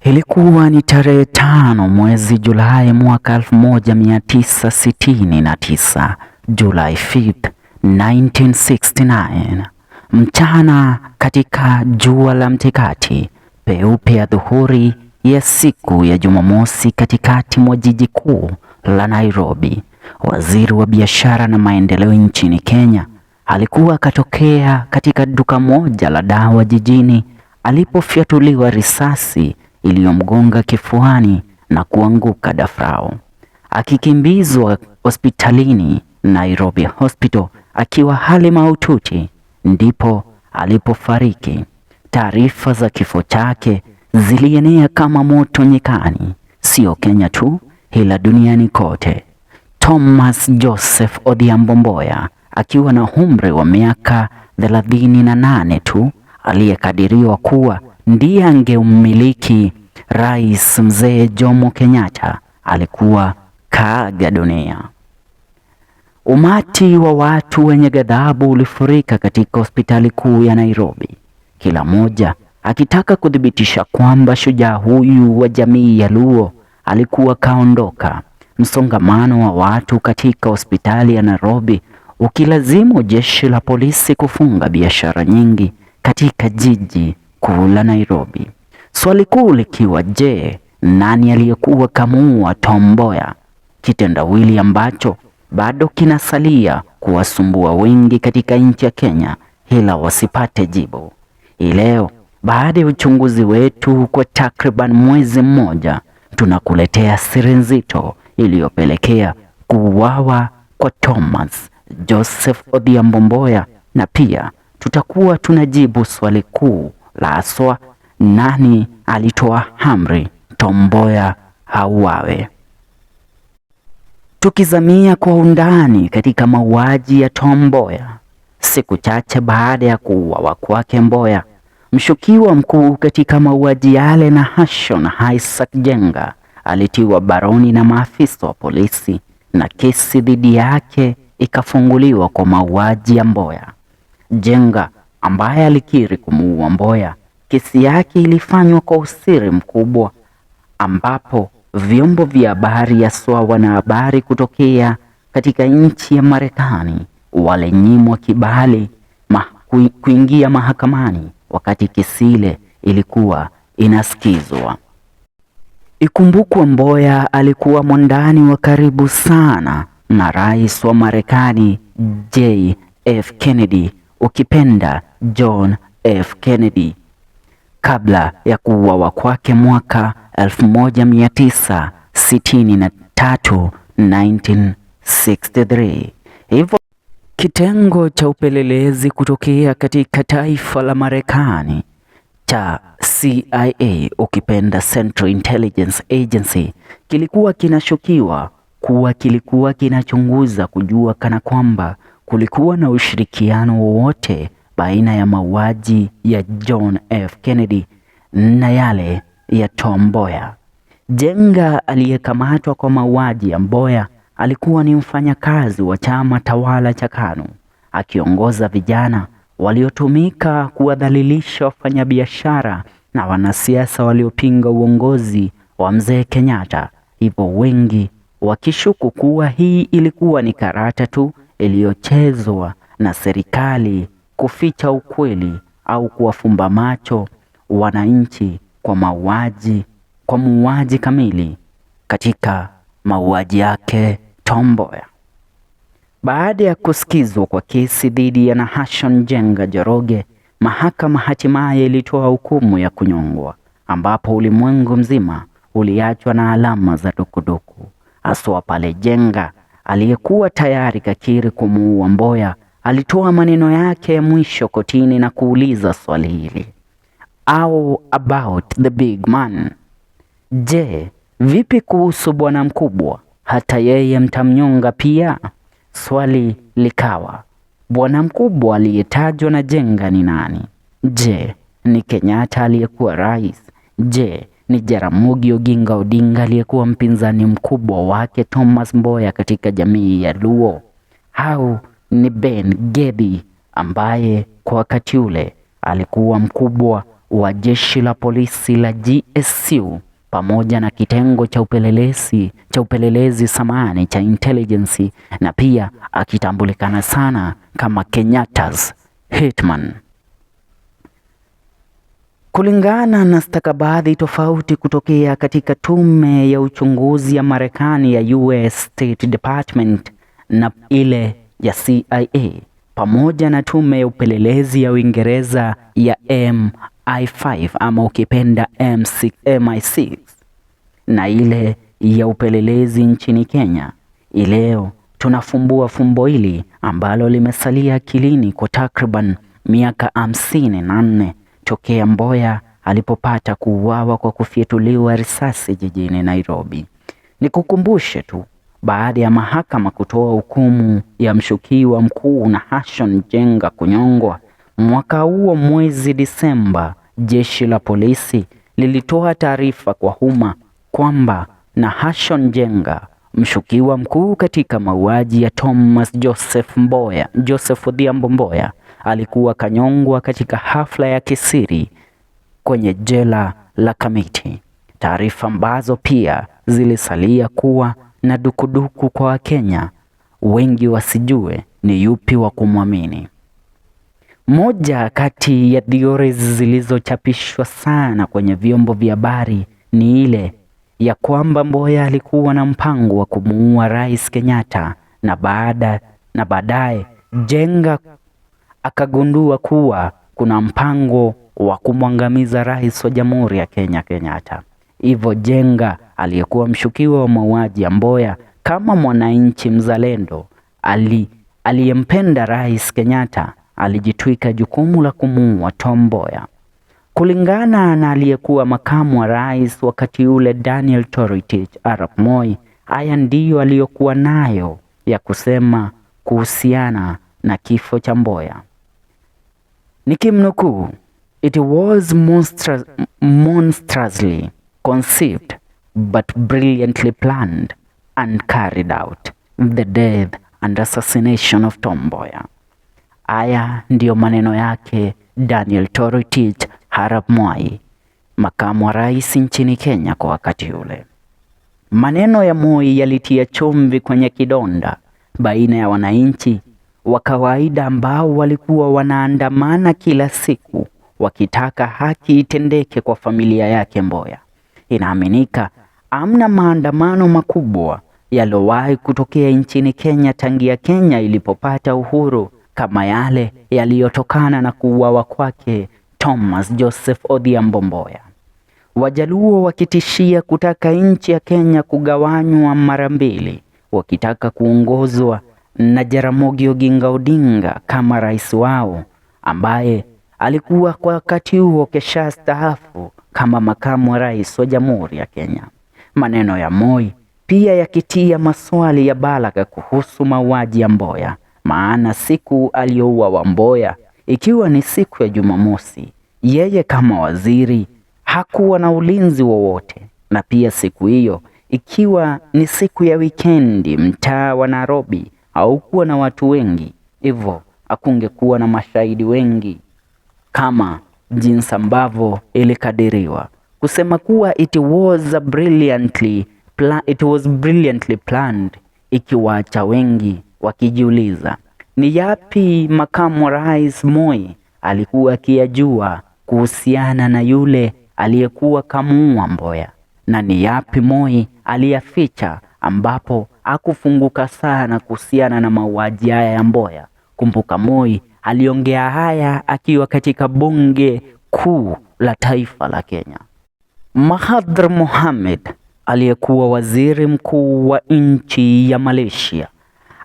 Ilikuwa ni tarehe 5 mwezi Julai mwaka 1969, July 5th, 1969. Mchana katika jua la mtikati peupe ya dhuhuri ya siku ya Jumamosi katikati mwa jiji kuu la Nairobi, waziri wa biashara na maendeleo nchini Kenya alikuwa akatokea katika duka moja la dawa jijini alipofyatuliwa risasi iliyomgonga kifuani na kuanguka dafrau. Akikimbizwa hospitalini Nairobi Hospital akiwa hali mahututi, ndipo alipofariki. Taarifa za kifo chake zilienea kama moto nyikani, sio Kenya tu, ila duniani kote. Thomas Joseph Odhiambo Mboya akiwa na umri wa miaka 38 tu, aliyekadiriwa kuwa ndiye angemiliki Rais Mzee Jomo Kenyatta, alikuwa kaaga dunia. Umati wa watu wenye ghadhabu ulifurika katika hospitali kuu ya Nairobi, kila mmoja akitaka kuthibitisha kwamba shujaa huyu wa jamii ya Luo alikuwa kaondoka. Msongamano wa watu katika hospitali ya Nairobi ukilazimu jeshi la polisi kufunga biashara nyingi katika jiji kuu la Nairobi. Swali kuu likiwa, je, nani aliyekuwa kamuua Tom Mboya? Kitendawili ambacho bado kinasalia kuwasumbua wengi katika nchi ya Kenya, ila wasipate jibu. Leo, baada ya uchunguzi wetu kwa takriban mwezi mmoja, tunakuletea siri nzito iliyopelekea kuuawa kwa Thomas Joseph Odhiambo Mboya, na pia tutakuwa tunajibu swali kuu la haswa, nani alitoa amri Tom Mboya auawe? Tukizamia kwa undani katika mauaji ya Tom Mboya, siku chache baada ya kuuawa kwake Mboya, mshukiwa mkuu katika mauaji yale na Hashon Isaac Jenga alitiwa baroni na maafisa wa polisi na kesi dhidi yake ikafunguliwa kwa mauaji ya Mboya. Jenga ambaye alikiri kumuua Mboya, kesi yake ilifanywa kwa usiri mkubwa, ambapo vyombo vya habari haswa wanahabari kutokea katika nchi ya Marekani walinyimwa kibali kuingia mahakamani wakati kesi ile ilikuwa inasikizwa. Ikumbukwe Mboya alikuwa mwandani wa karibu sana na rais wa Marekani J.F. Kennedy, ukipenda John F. Kennedy, kabla ya kuuawa kwake mwaka 1963, 1963. Hivyo kitengo cha upelelezi kutokea katika taifa la Marekani cha CIA, ukipenda Central Intelligence Agency, kilikuwa kinashukiwa kuwa kilikuwa kinachunguza kujua kana kwamba kulikuwa na ushirikiano wowote baina ya mauaji ya John F. Kennedy na yale ya Tom Mboya. Jenga aliyekamatwa kwa mauaji ya Mboya alikuwa ni mfanyakazi wa chama tawala cha KANU, akiongoza vijana waliotumika kuwadhalilisha wafanyabiashara na wanasiasa waliopinga uongozi wa Mzee Kenyatta, hivyo wengi wakishuku kuwa hii ilikuwa ni karata tu iliyochezwa na serikali kuficha ukweli au kuwafumba macho wananchi kwa muuaji kamili katika mauaji yake Tom Mboya. Baada ya kusikizwa kwa kesi dhidi ya Nahashon Jenga Joroge, mahakama hatimaye ilitoa hukumu ya kunyongwa, ambapo ulimwengu mzima uliachwa na alama za dukuduku, haswa pale Jenga aliyekuwa tayari kakiri kumuua Mboya alitoa maneno yake ya mwisho kotini na kuuliza swali hili: how about the big man? Je, vipi kuhusu bwana mkubwa? Hata yeye mtamnyonga pia? Swali likawa, bwana mkubwa aliyetajwa na Jenga ni nani? Je, ni Kenyatta aliyekuwa rais? Je, ni Jaramogi Oginga Odinga aliyekuwa mpinzani mkubwa wake Thomas Mboya katika jamii ya Luo? Au ni Ben Gedi ambaye kwa wakati ule alikuwa mkubwa wa jeshi la polisi la GSU pamoja na kitengo cha upelelezi cha intelligence, na pia akitambulikana sana kama Kenyatta's Hitman. Kulingana na stakabadhi tofauti kutokea katika tume ya uchunguzi ya Marekani ya US State Department na ile ya CIA pamoja na tume ya upelelezi ya Uingereza ya MI5 ama ukipenda MI6 na ile ya upelelezi nchini Kenya, ileo tunafumbua fumbo hili ambalo limesalia akilini kwa takriban miaka 54 tokea Mboya alipopata kuuawa kwa kufyatuliwa risasi jijini Nairobi. Nikukumbushe tu, baada ya mahakama kutoa hukumu ya mshukiwa mkuu Nahashon Jenga kunyongwa mwaka huo mwezi Disemba, jeshi la polisi lilitoa taarifa kwa umma kwamba Nahashon Jenga, mshukiwa mkuu katika mauaji ya Joseph ODHIAMBO Mboya, alikuwa kanyongwa katika hafla ya kisiri kwenye jela la Kamiti. Taarifa ambazo pia zilisalia kuwa na dukuduku kwa Wakenya wengi wasijue ni yupi wa kumwamini. Moja kati ya theories zilizochapishwa sana kwenye vyombo vya habari ni ile ya kwamba Mboya alikuwa na mpango wa kumuua Rais Kenyatta, na baadaye Jenga akagundua kuwa kuna mpango wa kumwangamiza Rais wa Jamhuri ya Kenya Kenyatta. Hivyo Jenga aliyekuwa mshukiwa wa mauaji ya Mboya kama mwananchi mzalendo aliyempenda Rais Kenyatta alijitwika jukumu la kumuua Tom Mboya. Kulingana na aliyekuwa makamu wa rais wakati ule Daniel Toroitich Arap Moi, haya ndiyo aliyokuwa nayo ya kusema kuhusiana na kifo cha Mboya. Nikimnukuu, "It was monstrously conceived but brilliantly planned and carried out, the death and assassination of Tom Mboya." Haya ndiyo maneno yake Daniel Toroitich Arap Moi, makamu wa rais nchini Kenya kwa wakati ule. Maneno ya Moi yalitia chumvi kwenye kidonda baina ya wananchi wa kawaida ambao walikuwa wanaandamana kila siku wakitaka haki itendeke kwa familia yake Mboya. Inaaminika amna maandamano makubwa yalowahi kutokea nchini Kenya tangia Kenya ilipopata uhuru kama yale yaliyotokana na kuuawa kwake Thomas Joseph ODHIAMBO Mboya. Wajaluo wakitishia kutaka nchi ya Kenya kugawanywa mara mbili, wakitaka kuongozwa na Jaramogi Oginga Odinga kama rais wao, ambaye alikuwa kwa wakati huo keshastaafu kama makamu wa rais wa Jamhuri ya Kenya. Maneno ya Moi pia yakitia maswali ya balagha kuhusu mauaji ya Mboya, maana siku aliyouawa Mboya ikiwa ni siku ya Jumamosi, yeye kama waziri hakuwa na ulinzi wowote, na pia siku hiyo ikiwa ni siku ya wikendi, mtaa wa Nairobi haukuwa na watu wengi, hivyo hakungekuwa na mashahidi wengi kama jinsi ambavyo ilikadiriwa. Kusema kuwa it was brilliantly planned, ikiwaacha wengi wakijiuliza ni yapi makamu wa rais Moi alikuwa akiyajua kuhusiana na yule aliyekuwa kamuua Mboya, na ni yapi Moi aliyaficha ambapo hakufunguka sana kuhusiana na mauaji haya ya Mboya. Kumbuka Moi aliongea haya akiwa katika bunge kuu la taifa la Kenya. Mahathir Mohamad aliyekuwa waziri mkuu wa nchi ya Malaysia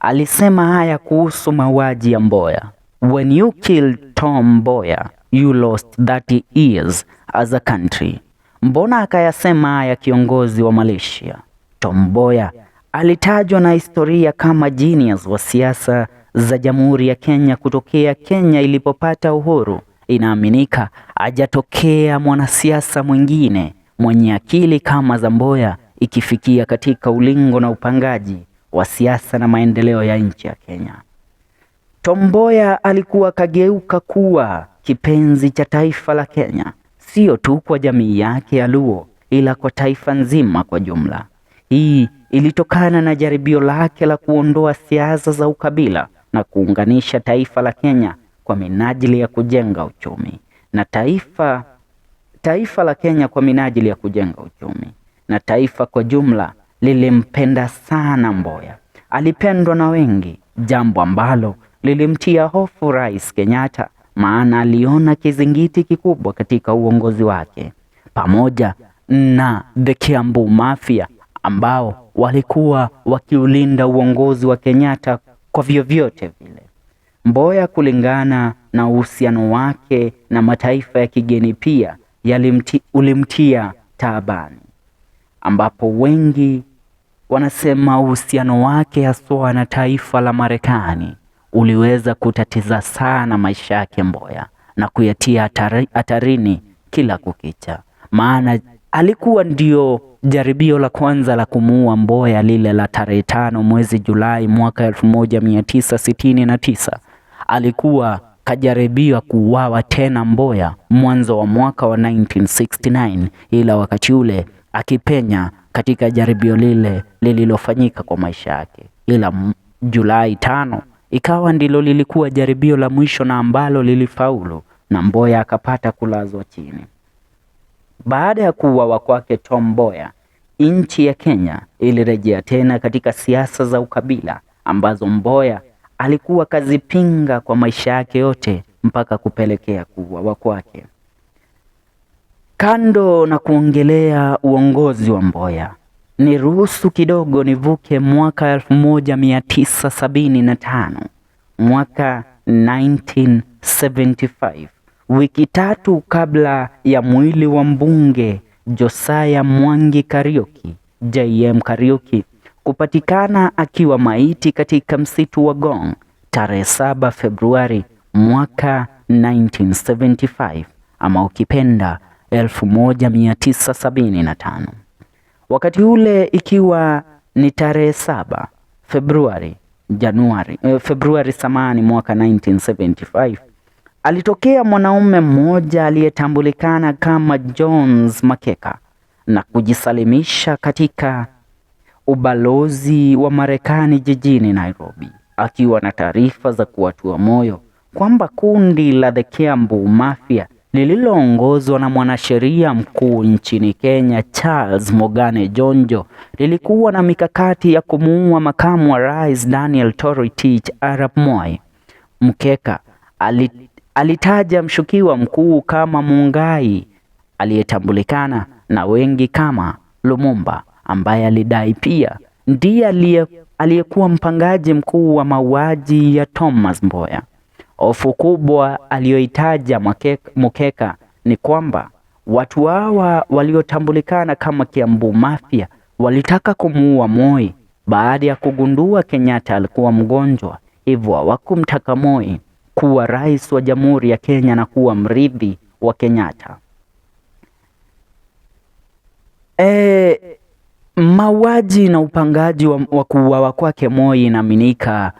alisema haya kuhusu mauaji ya Mboya: "When you killed Tom Mboya, you lost 30 years as a country." Mbona akayasema haya kiongozi wa Malaysia? Tom Mboya alitajwa na historia kama genius wa siasa za Jamhuri ya Kenya kutokea Kenya ilipopata uhuru. Inaaminika hajatokea mwanasiasa mwingine mwenye akili kama za Mboya ikifikia katika ulingo na upangaji wa siasa na maendeleo ya nchi ya Kenya. Tom Mboya alikuwa kageuka kuwa kipenzi cha taifa la Kenya, sio tu kwa jamii yake ya Luo, ila kwa taifa nzima kwa jumla. Hii ilitokana na jaribio lake la kuondoa siasa za ukabila na kuunganisha taifa la Kenya kwa minajili ya kujenga uchumi. Na taifa la Kenya kwa minajili ya kujenga uchumi. Na taifa kwa jumla lilimpenda sana Mboya. Alipendwa na wengi, jambo ambalo lilimtia hofu Rais Kenyatta, maana aliona kizingiti kikubwa katika uongozi wake, pamoja na the Kiambu Mafia ambao walikuwa wakiulinda uongozi wa Kenyatta kwa vyovyote vile. Mboya, kulingana na uhusiano wake na mataifa ya kigeni, pia ulimtia taabani, ambapo wengi wanasema uhusiano wake haswa na taifa la Marekani uliweza kutatiza sana maisha yake Mboya na kuyatia hatarini kila kukicha, maana alikuwa ndio jaribio la kwanza la kumuua Mboya, lile la tarehe 5 mwezi Julai mwaka 1969. Alikuwa kajaribia kuuawa tena Mboya mwanzo wa mwaka wa 1969, ila wakati ule akipenya katika jaribio lile lililofanyika kwa maisha yake, ila Julai 5 ikawa ndilo lilikuwa jaribio la mwisho na ambalo lilifaulu, na Mboya akapata kulazwa chini. Baada ya kuuawa kwake Tom Mboya, nchi ya Kenya ilirejea tena katika siasa za ukabila ambazo Mboya alikuwa kazipinga kwa maisha yake yote mpaka kupelekea kuuawa kwake. Kando na kuongelea uongozi wa Mboya, ni ruhusu kidogo nivuke mwaka 1975, mwaka 1975, wiki 3 kabla ya mwili wa mbunge Josiah Mwangi Kariuki, JM Kariuki, kupatikana akiwa maiti katika msitu wa Ngong tarehe 7 Februari mwaka 1975, ama ukipenda 1975. Wakati ule ikiwa ni tarehe 7 Februari samani mwaka 1975, alitokea mwanaume mmoja aliyetambulikana kama Jones Makeka na kujisalimisha katika ubalozi wa Marekani jijini Nairobi, akiwa na taarifa za kuwatua moyo kwamba kundi la the Kiambu Mafia lililoongozwa na mwanasheria mkuu nchini Kenya Charles Mogane Jonjo lilikuwa na mikakati ya kumuua makamu wa rais Daniel Toroitich Arap Moi. Mkeka alitaja mshukiwa mkuu kama Mungai aliyetambulikana na wengi kama Lumumba, ambaye alidai pia ndiye aliyekuwa mpangaji mkuu wa mauaji ya Thomas Mboya. Hofu kubwa aliyoitaja Mkeka ni kwamba watu hawa waliotambulikana kama Kiambu Mafia walitaka kumuua Moi baada ya kugundua Kenyatta alikuwa mgonjwa, hivyo hawakumtaka Moi kuwa rais wa Jamhuri ya Kenya na kuwa mrithi wa Kenyatta. Mauaji na upangaji wa kuuawa kwake Moi inaaminika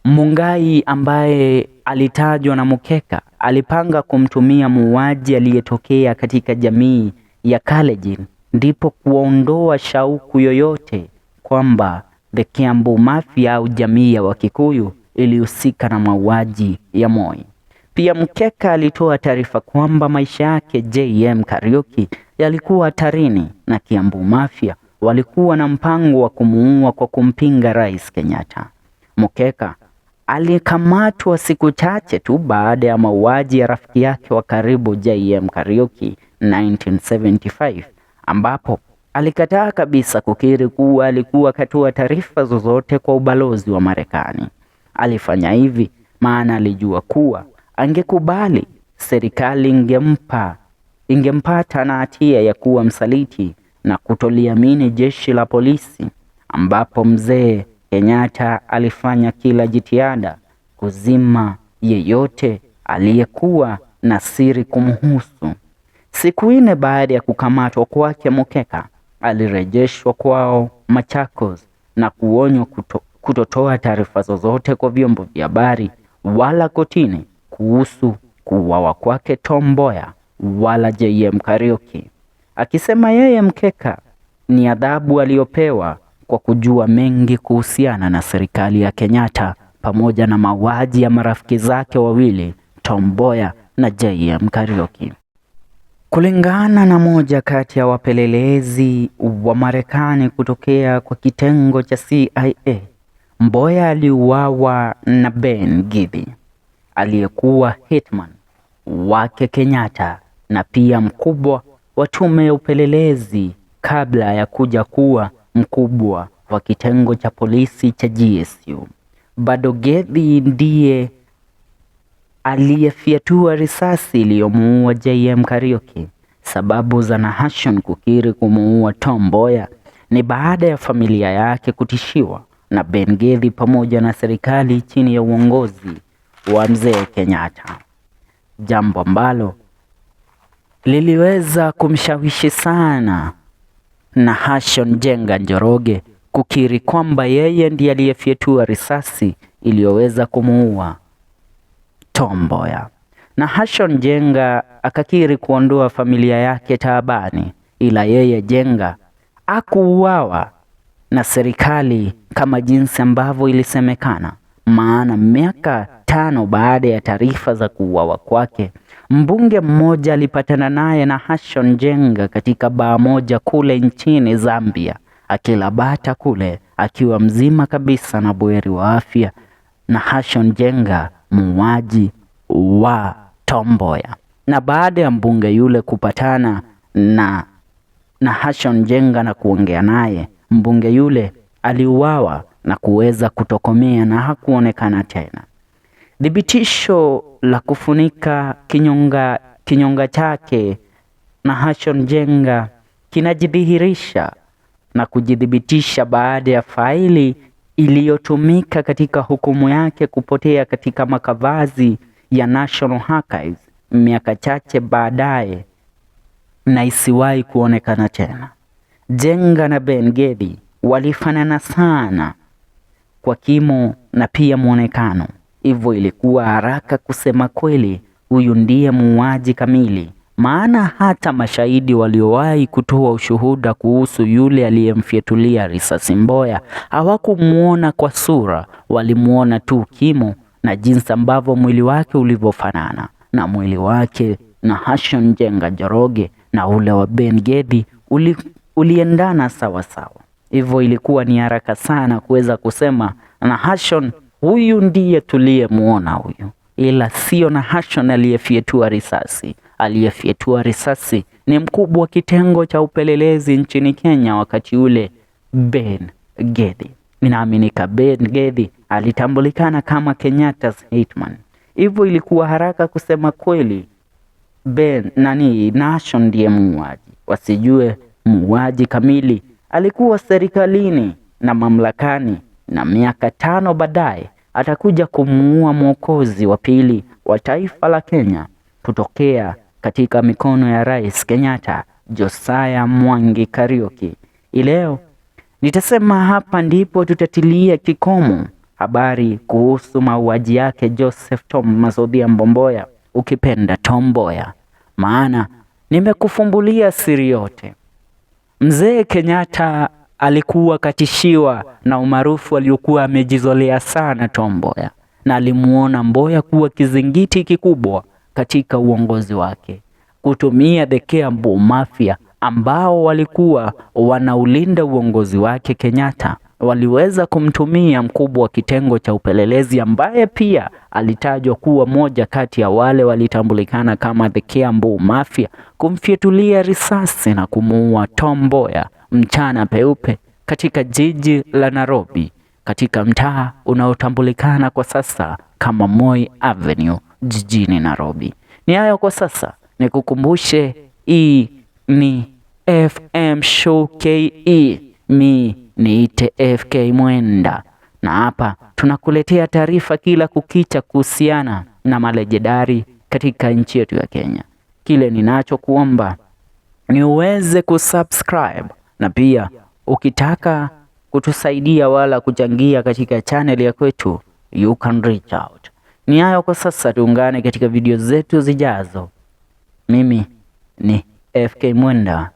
Mungai, ambaye alitajwa na Mkeka, alipanga kumtumia muuaji aliyetokea katika jamii ya Kalenjin, ndipo kuondoa shauku yoyote kwamba the Kiambu Mafia au jamii ya Wakikuyu ilihusika na mauaji ya Moi. Pia Mkeka alitoa taarifa kwamba maisha yake JM Kariuki yalikuwa hatarini na Kiambu Mafia walikuwa na mpango wa kumuua kwa kumpinga Rais Kenyatta. Mkeka alikamatwa siku chache tu baada ya mauaji ya rafiki yake wa karibu JM Kariuki 1975, ambapo alikataa kabisa kukiri kuwa alikuwa katoa taarifa zozote kwa ubalozi wa Marekani. Alifanya hivi maana alijua kuwa angekubali serikali ingempata na hatia ya kuwa msaliti na kutoliamini jeshi la polisi, ambapo Mzee Kenyatta alifanya kila jitihada kuzima yeyote aliyekuwa na siri kumhusu. Siku 4 baada ya kukamatwa kwake, Mkeka alirejeshwa kwao Machakos na kuonywa kutotoa taarifa zozote kwa vyombo vya habari wala kotini kuhusu kuuawa kwake Tom Mboya wala JM Kariuki, akisema yeye mkeka ni adhabu aliyopewa kwa kujua mengi kuhusiana na serikali ya Kenyatta pamoja na mauaji ya marafiki zake wawili Tom Mboya na JM Kariuki. Kulingana na moja kati ya wapelelezi wa Marekani kutokea kwa kitengo cha CIA, Mboya aliuawa na Ben Gidhi aliyekuwa Hitman wake Kenyatta na pia mkubwa wa tume ya upelelezi kabla ya kuja kuwa mkubwa wa kitengo cha polisi cha GSU. Bado Gidhi ndiye aliyefyatua risasi iliyomuua JM Kariuki. Sababu za Nahashon kukiri kumuua Tom Mboya ni baada ya familia yake kutishiwa na Ben Gidhi pamoja na serikali chini ya uongozi wa Mzee Kenyatta, jambo ambalo liliweza kumshawishi sana Nahashon Jenga Njoroge kukiri kwamba yeye ndiye aliyefyatua risasi iliyoweza kumuua Tom Mboya. Nahashon Jenga akakiri kuondoa familia yake taabani, ila yeye Jenga hakuuawa na serikali kama jinsi ambavyo ilisemekana, maana miaka 5 baada ya taarifa za kuuawa kwake, mbunge mmoja alipatana naye Nahashon Jenga katika baa moja kule nchini Zambia, akila bata kule akiwa mzima kabisa na buheri wa afya. Nahashon Jenga muuaji wa Tom Mboya. Na baada ya mbunge yule kupatana na Nahashon Jenga na kuongea naye, mbunge yule aliuawa na kuweza kutokomea na hakuonekana tena. Thibitisho la kufunika kinyonga chake Nahashon Jenga kinajidhihirisha na kujidhibitisha baada ya faili iliyotumika katika hukumu yake kupotea katika makavazi ya National Archives miaka chache baadaye na isiwahi kuonekana tena. Jenga na Ben Gidhi walifanana sana kwa kimo na pia muonekano, hivyo ilikuwa haraka kusema kweli huyu ndiye muuaji kamili, maana hata mashahidi waliowahi kutoa ushuhuda kuhusu yule aliyemfyatulia risasi Mboya hawakumuona kwa sura, walimuona tu kimo na jinsi ambavyo mwili wake ulivyofanana na mwili wake Nahashon Jenga Njoroge na ule wa Ben Gidhi uliendana sawa sawa. Hivyo ilikuwa ni haraka sana kuweza kusema Nahashon huyu ndiye tuliyemuona huyu, ila sio Nahashon aliyefyatua risasi. Aliyefyatua risasi ni mkubwa wa kitengo cha upelelezi nchini Kenya wakati ule, Ben Gidhi. Ninaaminika Ben Gidhi alitambulikana kama Kenyatta's Hitman. Hivyo ilikuwa haraka kusema kweli Nahashon ndiye muuaji. Wasijue muuaji kamili alikuwa serikalini na mamlakani, na miaka 5 baadaye atakuja kumuua mwokozi wa pili wa taifa la Kenya kutokea katika mikono ya Rais Kenyatta, Josiah Mwangi Kariuki. Ileo nitasema hapa ndipo tutatilia kikomo habari kuhusu mauaji yake Joseph Tom ODHIAMBO Mboya, ukipenda Tom Mboya, maana nimekufumbulia siri yote. Mzee Kenyatta alikuwa katishiwa na umaarufu aliokuwa amejizolea sana Tom Mboya, na alimuona Mboya kuwa kizingiti kikubwa katika uongozi wake. Kutumia the Kiambu Mafia ambao walikuwa wanaulinda uongozi wake Kenyatta, waliweza kumtumia mkubwa wa kitengo cha upelelezi ambaye pia alitajwa kuwa moja kati ya wale walitambulikana kama the Kiambu Mafia, kumfyatulia risasi na kumuua Tom Mboya mchana peupe katika jiji la Nairobi, katika mtaa unaotambulikana kwa sasa kama Moi Avenue jijini Nairobi. Ni hayo kwa sasa, nikukumbushe hii ni FM Show KE. Mi niite FK Mwenda, na hapa tunakuletea taarifa kila kukicha kuhusiana na malejendari katika nchi yetu ya Kenya. Kile ninachokuomba ni uweze kusubscribe, na pia ukitaka kutusaidia wala kuchangia katika channel ya kwetu, you can reach out. Ni hayo kwa sasa, tuungane katika video zetu zijazo. Mimi ni FK Mwenda.